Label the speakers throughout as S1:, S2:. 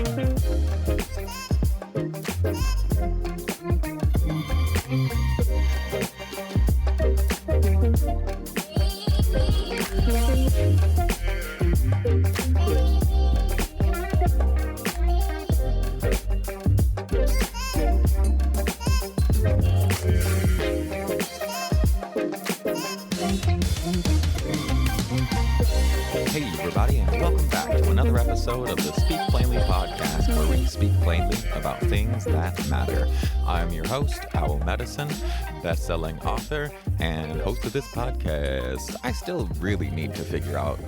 S1: Hey everybody, and welcome back to another episode of the Speak Plainly podcast, where we speak plainly about things that matter. I'm your host, Owl Medicine, best-selling author, and host of this podcast. I still really need to figure out,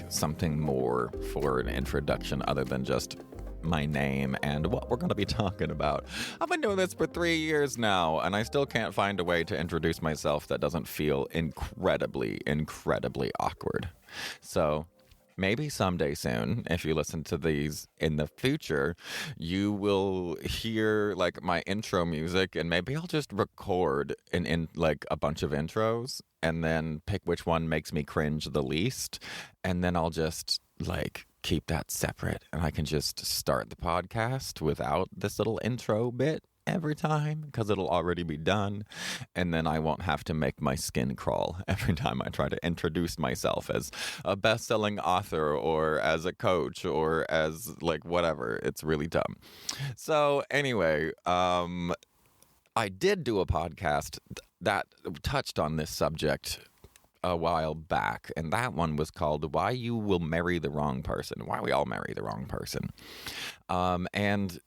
S1: something more for an introduction other than just my name and what we're going to be talking about. I've been doing this for 3 years now, and I still can't find a way to introduce myself that doesn't feel incredibly awkward. So maybe someday soon, if you listen to these in the future, you will hear my intro music, and maybe I'll just record in a bunch of intros and then pick which one makes me cringe the least, and then I'll just keep that separate, and I can just start the podcast without this little intro bit every time because it'll already be done, and then I won't have to make my skin crawl every time I try to introduce myself as a best-selling author or as a coach or as whatever. It's really dumb. So anyway, I did do a podcast that touched on this subject a while back, and that one was called Why You Will Marry the Wrong Person. Why we all marry the wrong person. And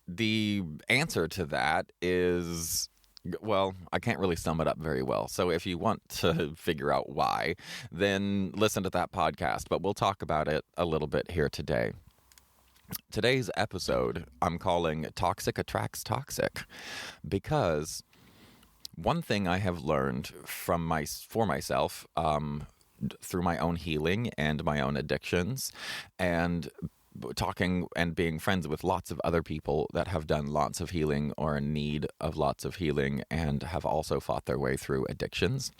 S1: the answer to that is, well, I can't really sum it up very well. So if you want to figure out why, then listen to that podcast, but we'll talk about it a little bit here today. Today's episode I'm calling Toxic Attracts Toxic, because one thing I have learned for myself through my own healing and my own addictions, and talking and being friends with lots of other people that have done lots of healing or in need of lots of healing and have also fought their way through addictions,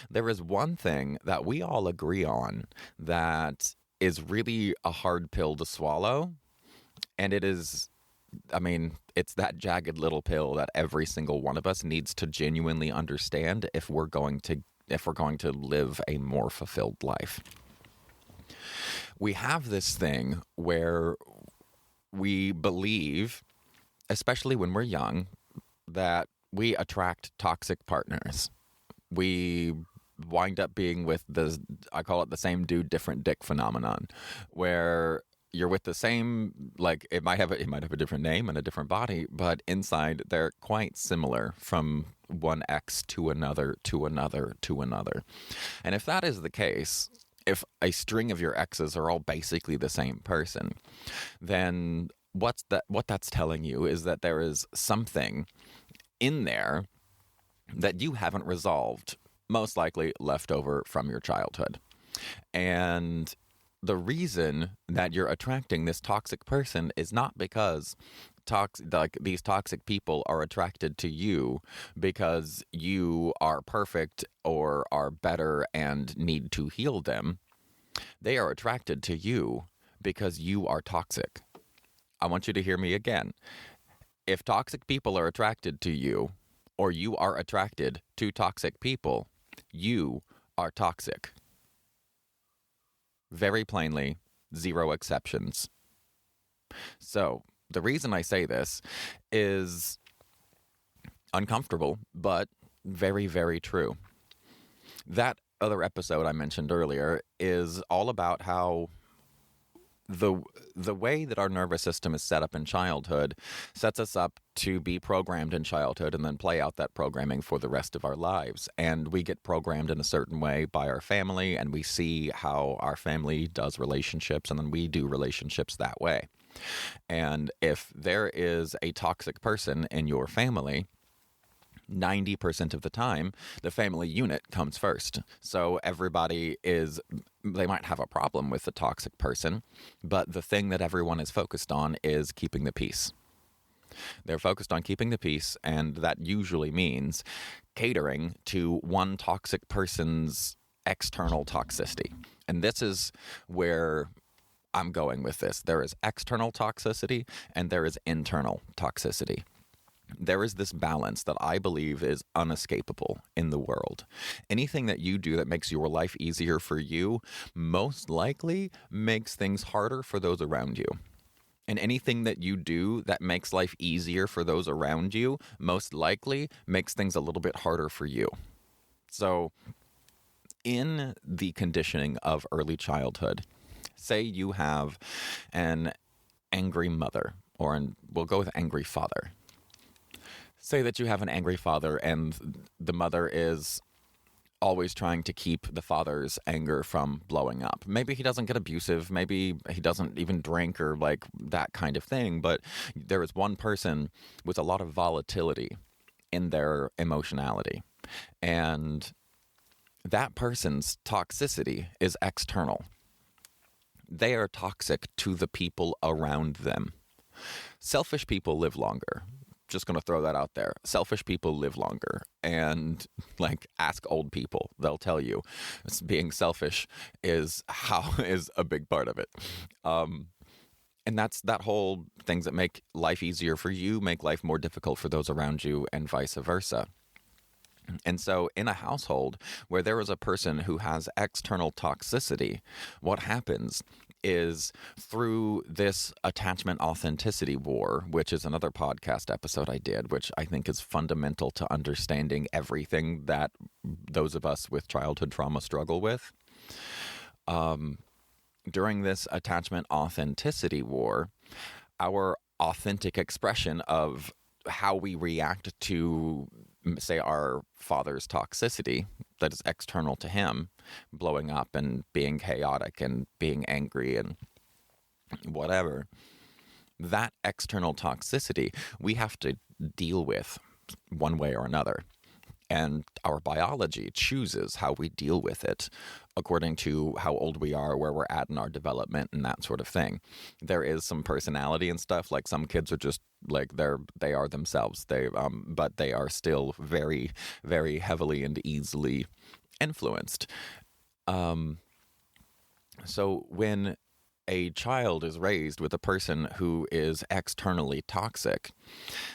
S1: there is one thing that we all agree on that is really a hard pill to swallow, and it is, it's that jagged little pill that every single one of us needs to genuinely understand if we're going to live a more fulfilled life. We have this thing where we believe, especially when we're young, that we attract toxic partners. We wind up being with I call it the same dude, different dick phenomenon, where you're with the same, it might have a different name and a different body, but inside they're quite similar from one ex to another, to another, to another. And if that is the case, if a string of your exes are all basically the same person, then what that's telling you is that there is something in there that you haven't resolved, most likely left over from your childhood. And the reason that you're attracting this toxic person is not because these toxic people are attracted to you because you are perfect or are better and need to heal them. They are attracted to you because you are toxic. I want you to hear me again. If toxic people are attracted to you, or you are attracted to toxic people, you are toxic. Very plainly, zero exceptions. So, the reason I say this is uncomfortable, but very, very true. That other episode I mentioned earlier is all about how the way that our nervous system is set up in childhood sets us up to be programmed in childhood and then play out that programming for the rest of our lives. And we get programmed in a certain way by our family, and we see how our family does relationships, and then we do relationships that way. And if there is a toxic person in your family, 90% of the time, the family unit comes first. So they might have a problem with the toxic person, but the thing that everyone is focused on is keeping the peace. They're focused on keeping the peace, and that usually means catering to one toxic person's external toxicity. And this is where I'm going with this. There is external toxicity and there is internal toxicity. There is this balance that I believe is unescapable in the world. Anything that you do that makes your life easier for you most likely makes things harder for those around you. And anything that you do that makes life easier for those around you most likely makes things a little bit harder for you. So in the conditioning of early childhood, say you have an angry mother, we'll go with angry father. Say that you have an angry father and the mother is always trying to keep the father's anger from blowing up. Maybe he doesn't get abusive. Maybe he doesn't even drink or like that kind of thing. But there is one person with a lot of volatility in their emotionality. And that person's toxicity is external. They are toxic to the people around them. Selfish people live longer. Just going to throw that out there. Selfish people live longer. And like, ask old people. They'll tell you being selfish is a big part of it. And that's that whole things that make life easier for you, make life more difficult for those around you, and vice versa. And so in a household where there is a person who has external toxicity, what happens is through this attachment authenticity war, which is another podcast episode I did, which I think is fundamental to understanding everything that those of us with childhood trauma struggle with. During this attachment authenticity war, our authentic expression of how we react to, say, our father's toxicity that is external to him, blowing up and being chaotic and being angry and whatever, that external toxicity we have to deal with one way or another. And our biology chooses how we deal with it according to how old we are, where we're at in our development, and that sort of thing. There is some personality and stuff. Like, some kids are just like they are themselves. But they are still very, very heavily and easily influenced. So when a child is raised with a person who is externally toxic,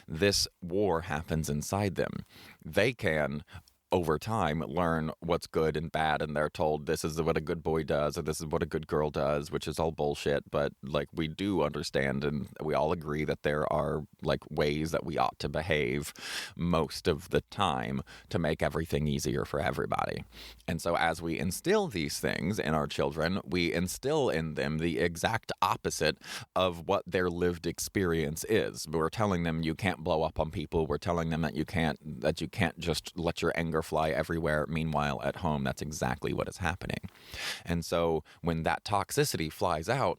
S1: this war happens inside them. They can, over time, learn what's good and bad, and they're told this is what a good boy does or this is what a good girl does, which is all bullshit. But like, we do understand and we all agree that there are like ways that we ought to behave most of the time to make everything easier for everybody. And so as we instill these things in our children, we instill in them the exact opposite of what their lived experience is. We're telling them you can't blow up on people. We're telling them that you can't just let your anger fly everywhere. Meanwhile, at home, that's exactly what is happening. And so when that toxicity flies out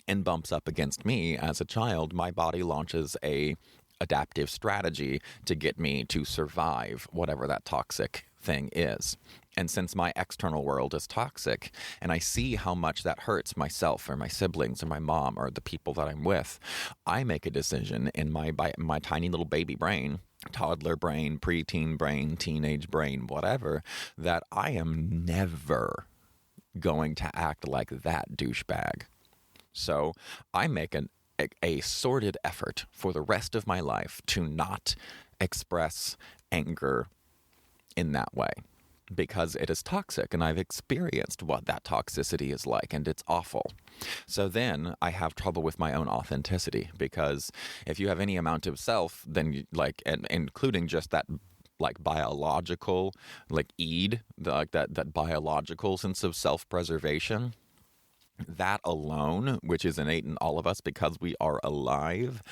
S1: and bumps up against me as a child, my body launches a adaptive strategy to get me to survive whatever that toxic thing is. And since my external world is toxic and I see how much that hurts myself or my siblings or my mom or the people that I'm with, I make a decision in my tiny little baby brain, toddler brain, preteen brain, teenage brain, whatever, that I am never going to act like that douchebag. So I make a sorted effort for the rest of my life to not express anger in that way, because it is toxic and I've experienced what that toxicity is like and it's awful. So then I have trouble with my own authenticity, because if you have any amount of self, then and including just that like biological, like that biological sense of self-preservation, that alone, which is innate in all of us because we are alive,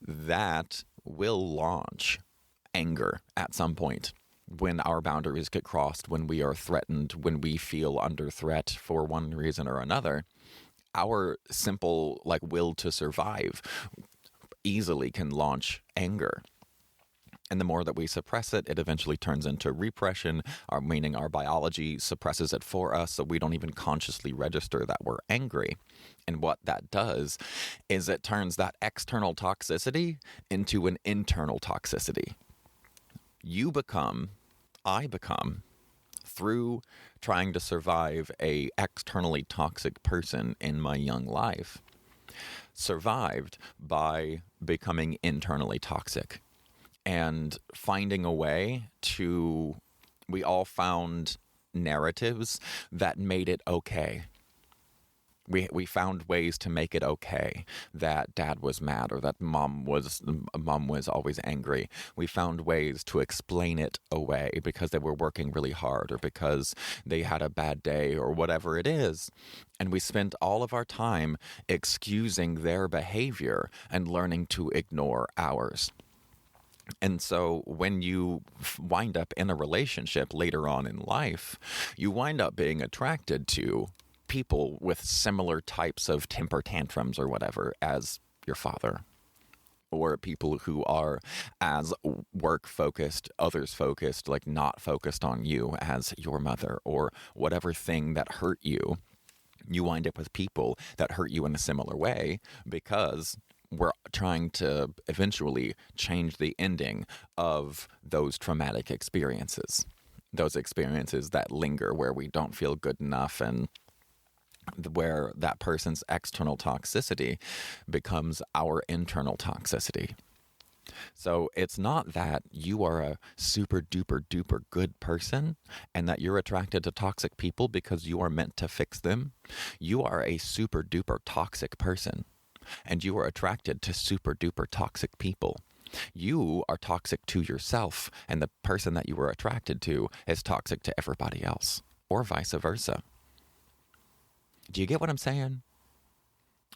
S1: that will launch anger at some point. When our boundaries get crossed, when we are threatened, when we feel under threat for one reason or another, our simple will to survive easily can launch anger. And the more that we suppress it, it eventually turns into repression, meaning our biology suppresses it for us, so we don't even consciously register that we're angry. And what that does is it turns that external toxicity into an internal toxicity. I become, through trying to survive a externally toxic person in my young life, survived by becoming internally toxic and finding a way to, we all found narratives that made it okay. We found ways to make it okay that dad was mad or that mom was always angry. We found ways to explain it away because they were working really hard or because they had a bad day or whatever it is. And we spent all of our time excusing their behavior and learning to ignore ours. And so when you wind up in a relationship later on in life, you wind up being attracted to people with similar types of temper tantrums or whatever as your father, or people who are as work focused, others focused, like not focused on you as your mother, or whatever thing that hurt you. You wind up with people that hurt you in a similar way because we're trying to eventually change the ending of those traumatic experiences, those experiences that linger where we don't feel good enough and where that person's external toxicity becomes our internal toxicity. So it's not that you are a super duper duper good person and that you're attracted to toxic people because you are meant to fix them. You are a super duper toxic person and you are attracted to super duper toxic people. You are toxic to yourself and the person that you were attracted to is toxic to everybody else, or vice versa. Do you get what I'm saying?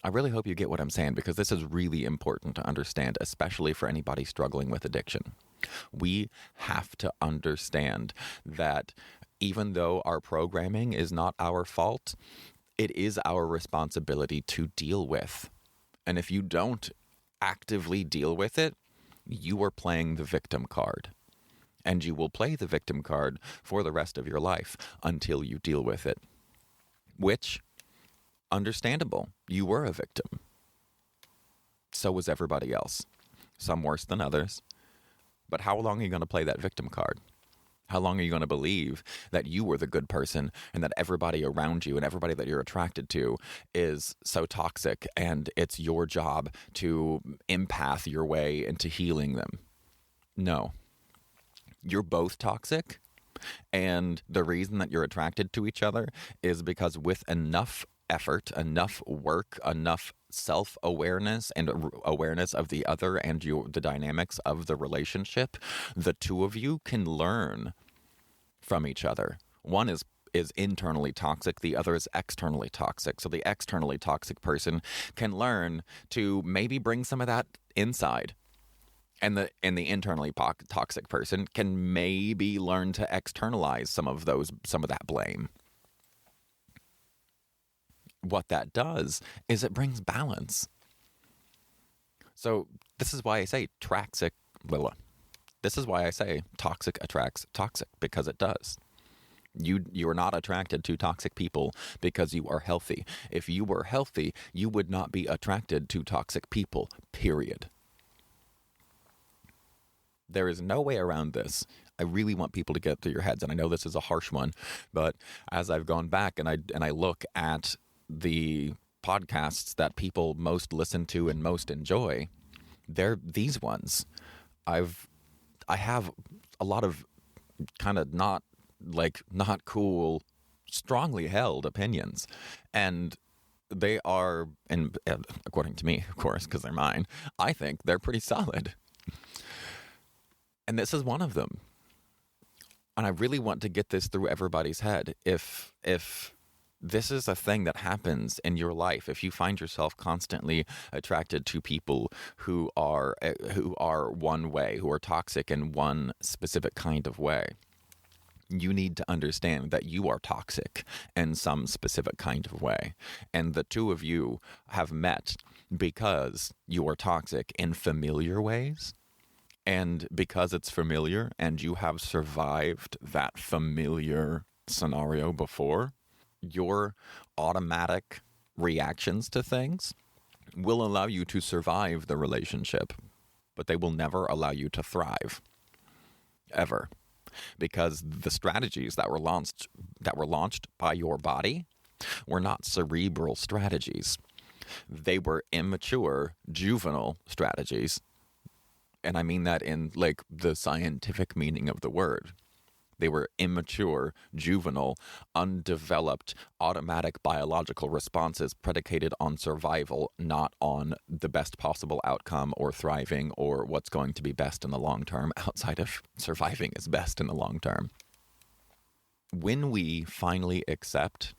S1: I really hope you get what I'm saying because this is really important to understand, especially for anybody struggling with addiction. We have to understand that even though our programming is not our fault, it is our responsibility to deal with. And if you don't actively deal with it, you are playing the victim card. And you will play the victim card for the rest of your life until you deal with it. Which, understandable. You were a victim. So was everybody else. Some worse than others. But how long are you going to play that victim card? How long are you going to believe that you were the good person and that everybody around you and everybody that you're attracted to is so toxic and it's your job to empath your way into healing them? No. You're both toxic, and the reason that you're attracted to each other is because with enough effort, enough work, enough self-awareness and awareness of the other and the dynamics of the relationship, the two of you can learn from each other. One is internally toxic, the other is externally toxic. So the externally toxic person can learn to maybe bring some of that inside. And the internally toxic person can maybe learn to externalize some of that blame. What that does is it brings balance. So this is why I say toxic attracts toxic, because it does. You are not attracted to toxic people because you are healthy. If you were healthy, you would not be attracted to toxic people, period. There is no way around this. I really want people to get through your heads, and I know this is a harsh one, but as I've gone back and I look at the podcasts that people most listen to and most enjoy, they're these ones. I have a lot of kind of not cool, strongly held opinions, and they are, and according to me, of course, because they're mine, I think they're pretty solid. And this is one of them. And I really want to get this through everybody's head. If this is a thing that happens in your life, if you find yourself constantly attracted to people who are one way, who are toxic in one specific kind of way, you need to understand that you are toxic in some specific kind of way. And the two of you have met because you are toxic in familiar ways. And because it's familiar and you have survived that familiar scenario before, your automatic reactions to things will allow you to survive the relationship, but they will never allow you to thrive. Ever. because the strategies that were launched by your body were not cerebral strategies. They were immature, juvenile strategies. And I mean that in like the scientific meaning of the word. They were immature, juvenile, undeveloped, automatic biological responses predicated on survival, not on the best possible outcome or thriving or what's going to be best in the long term, outside of surviving is best in the long term. When we finally accept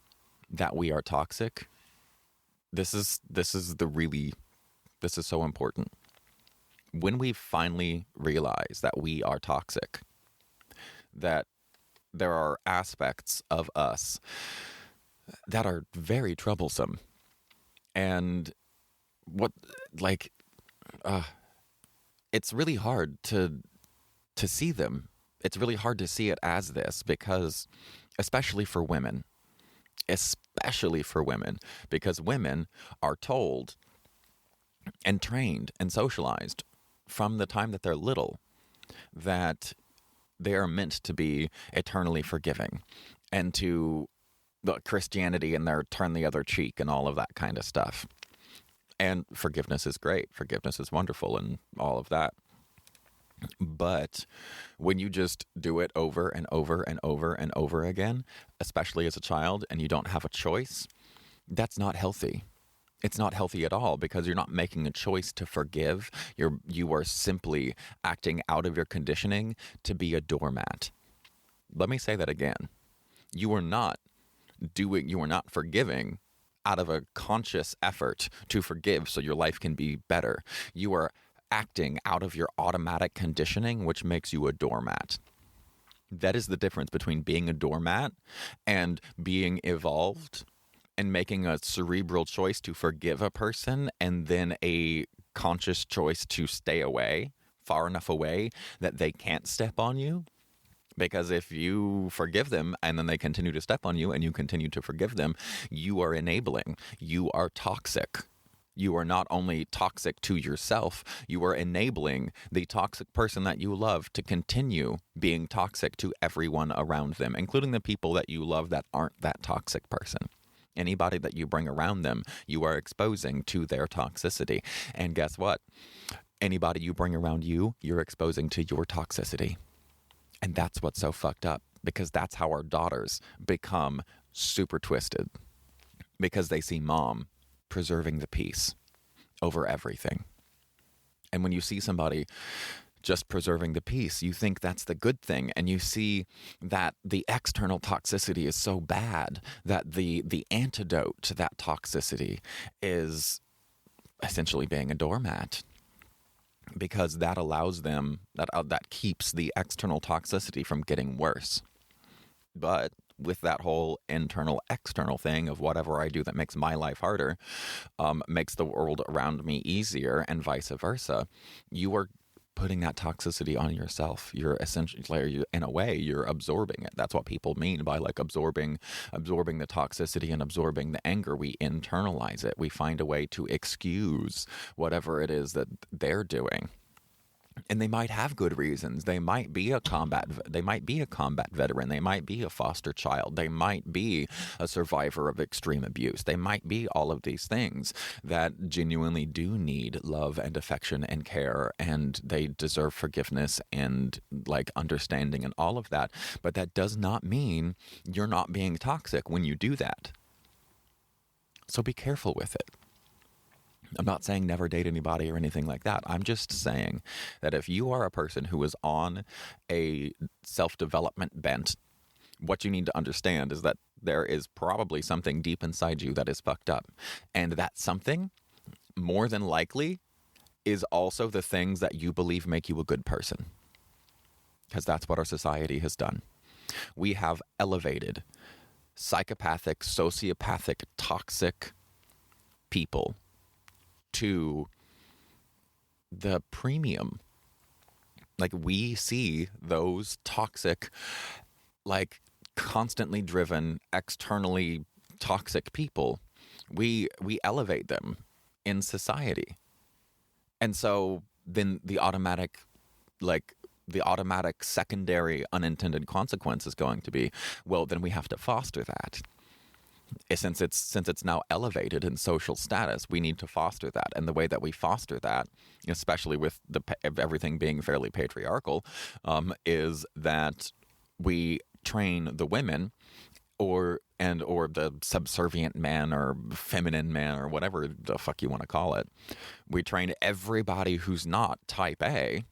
S1: that we are toxic, this is so important. When we finally realize that we are toxic, that there are aspects of us that are very troublesome, and it's really hard to see them. It's really hard to see it as this, because especially for women, because women are told and trained and socialized from the time that they're little that they are meant to be eternally forgiving, and to Christianity and their turn the other cheek and all of that kind of stuff. And forgiveness is great. Forgiveness is wonderful and all of that. But when you just do it over and over and over and over again, especially as a child, and you don't have a choice, that's not healthy. It's not healthy at all, because you're not making a choice to forgive. You are simply acting out of your conditioning to be a doormat. Let me say that again. You are not forgiving out of a conscious effort to forgive so your life can be better. You are acting out of your automatic conditioning, which makes you a doormat. That is the difference between being a doormat and being evolved and making a cerebral choice to forgive a person, and then a conscious choice to stay away, far enough away that they can't step on you. Because if you forgive them and then they continue to step on you and you continue to forgive them, you are enabling. You are toxic. You are not only toxic to yourself, you are enabling the toxic person that you love to continue being toxic to everyone around them, including the people that you love that aren't that toxic person. Anybody that you bring around them, you are exposing to their toxicity. And guess what? Anybody you bring around you, you're exposing to your toxicity. And that's what's so fucked up, because that's how our daughters become super twisted, because they see mom preserving the peace over everything. And when you see somebody just preserving the peace, you think that's the good thing. And you see that the external toxicity is so bad that the antidote to that toxicity is essentially being a doormat, because that allows them, that keeps the external toxicity from getting worse. But with that whole internal external thing of whatever I do that makes my life harder makes the world around me easier, and vice versa, you are putting that toxicity on yourself. You're essentially, in a way, you're absorbing it. That's what people mean by like absorbing the toxicity and absorbing the anger. We internalize it. We find a way to excuse whatever it is that they're doing. And they might have good reasons. They might be a combat veteran. They might be a foster child. They might be a survivor of extreme abuse. They might be all of these things that genuinely do need love and affection and care, and they deserve forgiveness and like understanding and all of that. But that does not mean you're not being toxic when you do that. So be careful with it. I'm not saying never date anybody or anything like that. I'm just saying that if you are a person who is on a self-development bent, what you need to understand is that there is probably something deep inside you that is fucked up. And that something, more than likely, is also the things that you believe make you a good person. Because that's what our society has done. We have elevated psychopathic, sociopathic, toxic people to the premium. Like, we see those toxic, like constantly driven, externally toxic people, we elevate them in society. And so then the automatic like the automatic secondary unintended consequence is going to be, well, then we have to foster that. Since it's now elevated in social status, we need to foster that. And the way that we foster that, especially with everything being fairly patriarchal, is that we train the women or the subservient man or feminine man or whatever the fuck you want to call it. We train everybody who's not type A.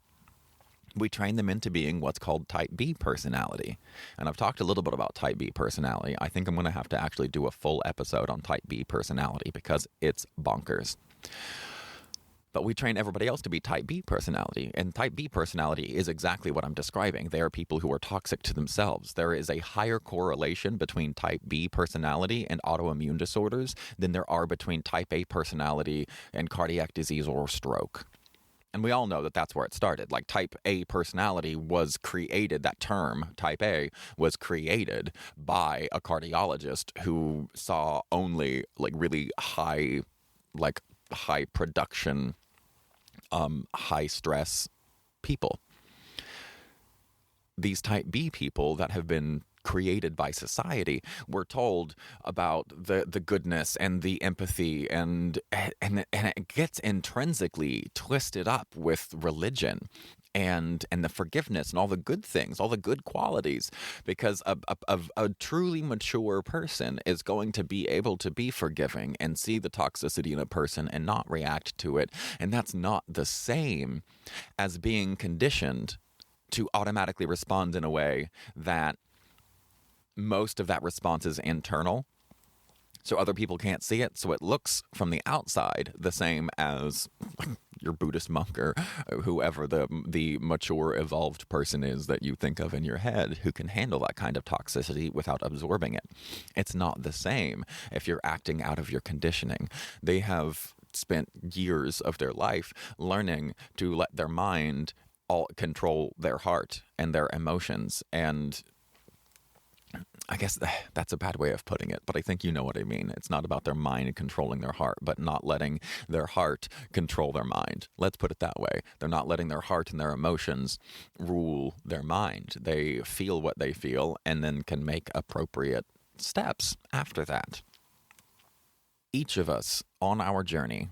S1: We train them into being what's called type B personality. And I've talked a little bit about type B personality. I think I'm going to have to actually do a full episode on type B personality because it's bonkers. But we train everybody else to be type B personality. And type B personality is exactly what I'm describing. They are people who are toxic to themselves. There is a higher correlation between type B personality and autoimmune disorders than there are between type A personality and cardiac disease or stroke. And we all know that that's where it started. Like type A personality was created, that term, type A, was created by a cardiologist who saw only like really high production, high stress people. These type B people that have been created by society, we're told about the goodness and the empathy and it gets intrinsically twisted up with religion and the forgiveness and all the good things, all the good qualities, because a truly mature person is going to be able to be forgiving and see the toxicity in a person and not react to it. And that's not the same as being conditioned to automatically respond in a way that most of that response is internal, so other people can't see it, so it looks from the outside the same as your Buddhist monk or whoever the mature, evolved person is that you think of in your head who can handle that kind of toxicity without absorbing it. It's not the same if you're acting out of your conditioning. They have spent years of their life learning to let their mind all control their heart and their emotions, and I guess that's a bad way of putting it, but I think you know what I mean. It's not about their mind controlling their heart, but not letting their heart control their mind. Let's put it that way. They're not letting their heart and their emotions rule their mind. They feel what they feel and then can make appropriate steps after that. Each of us on our journey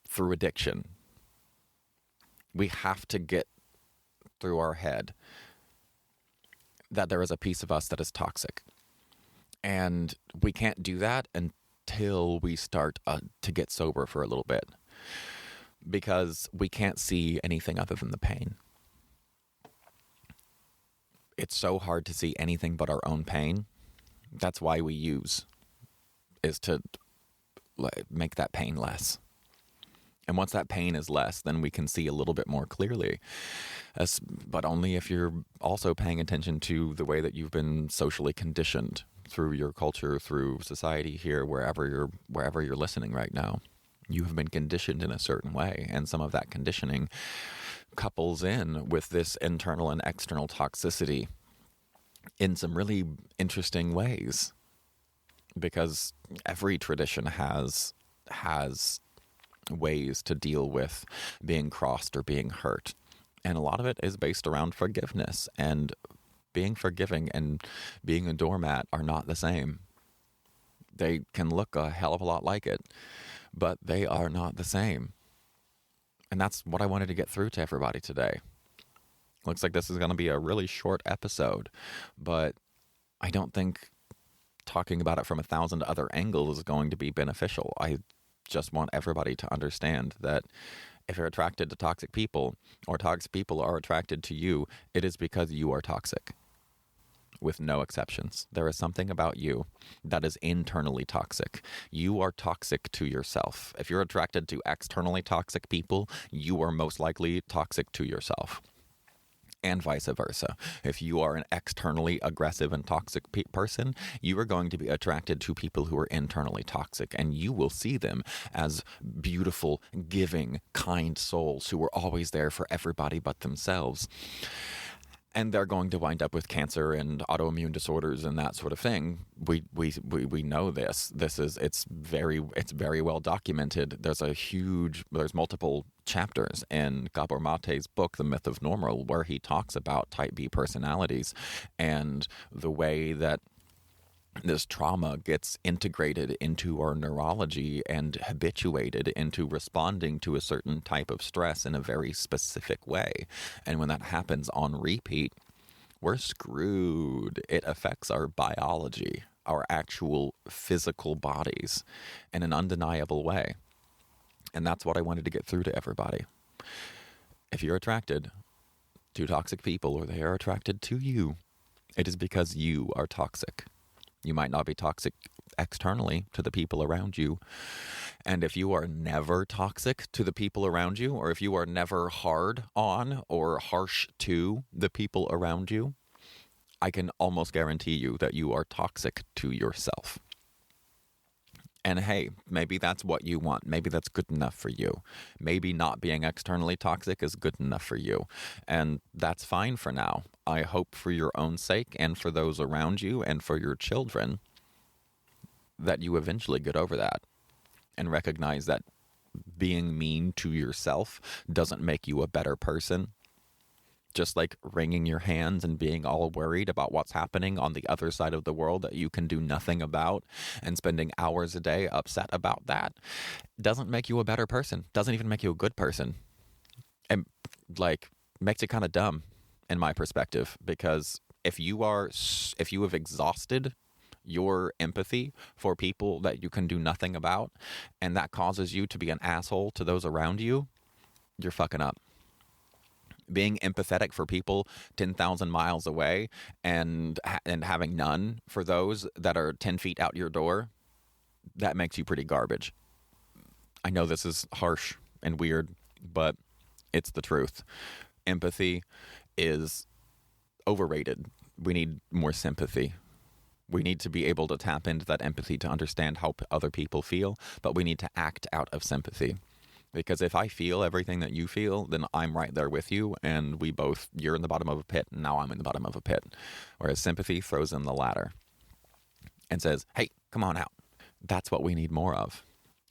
S1: through addiction, we have to get through our head that there is a piece of us that is toxic. And we can't do that until we start to get sober for a little bit, because we can't see anything other than the pain. It's so hard to see anything but our own pain. That's why we use, is to make that pain less. And once that pain is less, then we can see a little bit more clearly. But only if you're also paying attention to the way that you've been socially conditioned through your culture, through society here, wherever you're listening right now. You have been conditioned in a certain way, and some of that conditioning couples in with this internal and external toxicity in some really interesting ways. Because every tradition has ways to deal with being crossed or being hurt. And a lot of it is based around forgiveness, and being forgiving and being a doormat are not the same. They can look a hell of a lot like it, but they are not the same. And that's what I wanted to get through to everybody today. Looks like this is going to be a really short episode, but I don't think talking about it from 1,000 other angles is going to be beneficial. I just want everybody to understand that if you're attracted to toxic people, or toxic people are attracted to you, it is because you are toxic. With no exceptions. There is something about you that is internally toxic. You are toxic to yourself. If you're attracted to externally toxic people, you are most likely toxic to yourself. And vice versa. If you are an externally aggressive and toxic person, you are going to be attracted to people who are internally toxic, and you will see them as beautiful, giving, kind souls who are always there for everybody but themselves. and they're going to wind up with cancer and autoimmune disorders and that sort of thing. We know this. It's very well documented. There's multiple chapters in Gabor Mate's book, The Myth of Normal, where he talks about type B personalities and the way that this trauma gets integrated into our neurology and habituated into responding to a certain type of stress in a very specific way. And when that happens on repeat, we're screwed. It affects our biology, our actual physical bodies, in an undeniable way. And that's what I wanted to get through to everybody. If you're attracted to toxic people, or they are attracted to you, it is because you are toxic. You might not be toxic externally to the people around you. And if you are never toxic to the people around you, or if you are never hard on or harsh to the people around you, I can almost guarantee you that you are toxic to yourself. And hey, maybe that's what you want. Maybe that's good enough for you. Maybe not being externally toxic is good enough for you. And that's fine for now. I hope for your own sake and for those around you and for your children that you eventually get over that and recognize that being mean to yourself doesn't make you a better person. Just like wringing your hands and being all worried about what's happening on the other side of the world that you can do nothing about, and spending hours a day upset about that, doesn't make you a better person. Doesn't even make you a good person. And makes you kind of dumb in my perspective, because if you have exhausted your empathy for people that you can do nothing about, and that causes you to be an asshole to those around you, you're fucking up. Being empathetic for people 10,000 miles away and having none for those that are 10 feet out your door, that makes you pretty garbage. I know this is harsh and weird, but it's the truth. Empathy is overrated. We need more sympathy. We need to be able to tap into that empathy to understand how other people feel, but we need to act out of sympathy. Because if I feel everything that you feel, then I'm right there with you, and you're in the bottom of a pit, and now I'm in the bottom of a pit. Whereas sympathy throws in the ladder and says, hey, come on out. That's what we need more of.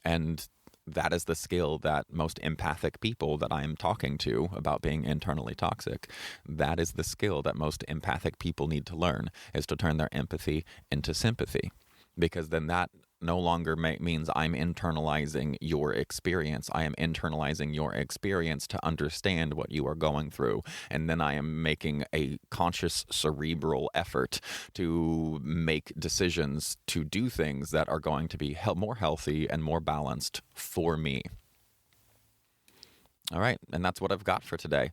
S1: And that is the skill that most empathic people that I am talking to about being internally toxic, that is the skill that most empathic people need to learn, is to turn their empathy into sympathy. Because then that no longer means I'm internalizing your experience. I am internalizing your experience to understand what you are going through. And then I am making a conscious cerebral effort to make decisions to do things that are going to be more healthy and more balanced for me. All right, and that's what I've got for today.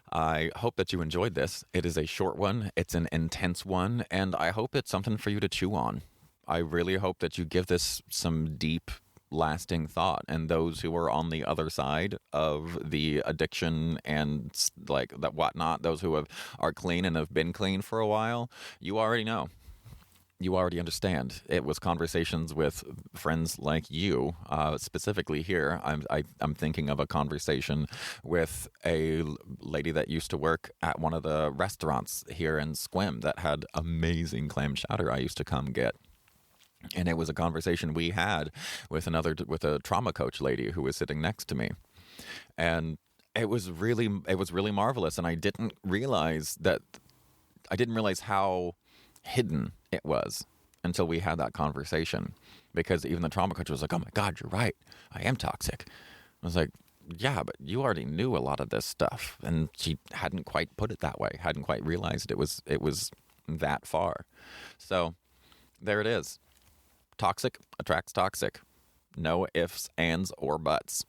S1: I hope that you enjoyed this. It is a short one. It's an intense one, and I hope it's something for you to chew on. I really hope that you give this some deep, lasting thought. And those who are on the other side of the addiction and that whatnot, those who are clean and have been clean for a while, you already know. You already understand. It was conversations with friends like you, specifically here. I'm thinking of a conversation with a lady that used to work at one of the restaurants here in Squim that had amazing clam chowder I used to come get. And it was a conversation we had with a trauma coach lady who was sitting next to me. And it was really marvelous. And I didn't realize how hidden it was until we had that conversation. Because even the trauma coach was like, oh my God, you're right. I am toxic. I was like, yeah, but you already knew a lot of this stuff. And she hadn't quite put it that way, hadn't quite realized it was that far. So there it is. Toxic attracts toxic. No ifs, ands, or buts.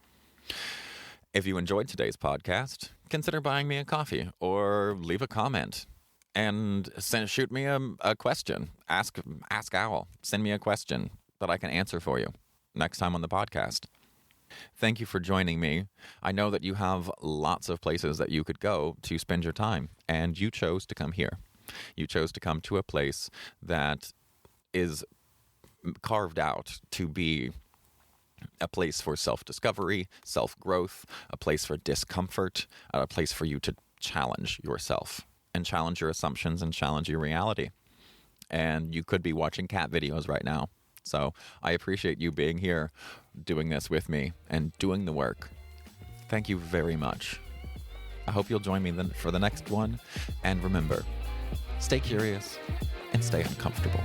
S1: If you enjoyed today's podcast, consider buying me a coffee or leave a comment and shoot me a question. Ask Owl. Send me a question that I can answer for you next time on the podcast. Thank you for joining me. I know that you have lots of places that you could go to spend your time, and you chose to come here. You chose to come to a place that is carved out to be a place for self-discovery, self-growth, a place for discomfort, a place for you to challenge yourself and challenge your assumptions and challenge your reality. And you could be watching cat videos right now. So I appreciate you being here, doing this with me, and doing the work. Thank you very much. I hope you'll join me for the next one. And remember, stay curious and stay uncomfortable.